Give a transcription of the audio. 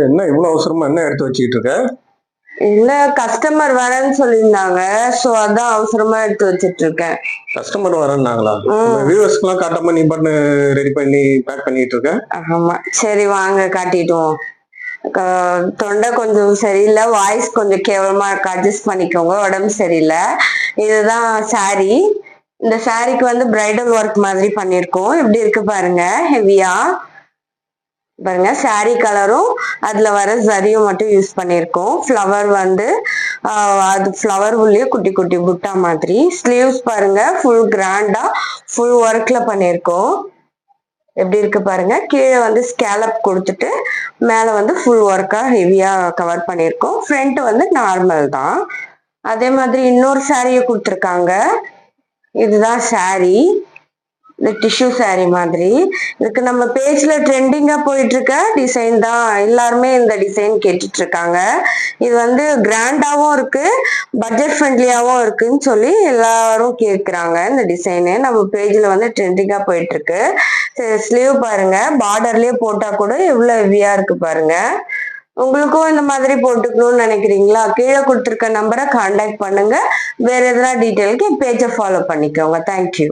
என்ன இவ்வளவு அவசரமா என்ன எடுத்து வச்சுக்கிட்டு இருக்க? இல்ல கஸ்டமர் வரேன்னு சொல்லியிருந்தாங்க. சோ அதான் அவசரமா எடுத்து வச்சிட்டு இருக்கேன். கஸ்டமர் வரேன்னாங்களா? நம்ம ம். வியூவர்ஸ்க்குலாம் காட்டாம நீ பாட்டுன்னு ரெடி பண்ணி பேக் பண்ணிட்டு இருக்க? ஆமா. சரி வாங்க காட்டிடுவோம். தொண்டை கொஞ்சம் சரியில்ல. வாய்ஸ் கொஞ்சம் கேவலமா இருக்கு. அட்ஜஸ்ட் பண்ணிக்கோங்க. உடம்பு சரியில்ல. இதுதான் சாரி. இந்த சாரிக்கு வந்து பிரைடல் ஒர்க் மாதிரி பண்ணியிருக்கோம். எப்படி இருக்கு பாருங்க. ஹெவியா பாருங்க. சாரி கலரும் அதுல வர ஜரியும் மட்டும் யூஸ் பண்ணியிருக்கோம். ஃப்ளவர் வந்து அது ஃப்ளவர் உள்ளே குட்டி குட்டி புட்டா மாதிரி. ஸ்லீவ்ஸ் பாருங்க ஃபுல் கிராண்டா ஃபுல் ஒர்க்ல பண்ணியிருக்கோம். எப்படி இருக்கு பாருங்க. கீழே வந்து ஸ்கேலப் கொடுத்துட்டு மேல வந்து ஃபுல் ஒர்க்கா ஹெவியா கவர் பண்ணியிருக்கோம். ஃப்ரண்ட் வந்து நார்மல் தான். அதே மாதிரி இன்னொரு சாரியை கொடுத்துருக்காங்க. இதுதான் சாரி. இந்த டிஷ்யூ சாரி மாதிரி. இதுக்கு நம்ம பேஜ்ல ட்ரெண்டிங்கா போயிட்டு இருக்க டிசைன் தான். எல்லாருமே இந்த டிசைன் கேட்டுட்டு இருக்காங்க. இது வந்து கிராண்டாவும் இருக்கு, பட்ஜெட் ஃப்ரெண்ட்லியாவும் இருக்குன்னு சொல்லி எல்லாரும் கேட்குறாங்க. இந்த டிசைனு நம்ம பேஜ்ல வந்து ட்ரெண்டிங்கா போயிட்டு இருக்கு. ஸ்லீவ் பாருங்க, பார்டர்லயே போட்டா கூட எவ்வளவு ஹெவியா இருக்கு பாருங்க. உங்களுக்கும் இந்த மாதிரி போட்டுக்கணும்னு நினைக்கிறீங்களா? கீழே கொடுத்துருக்க நம்பரை கான்டாக்ட் பண்ணுங்க. வேற எதனா டீட்டெயிலுக்கு பேஜை ஃபாலோ பண்ணிக்கோங்க. தேங்க்யூ.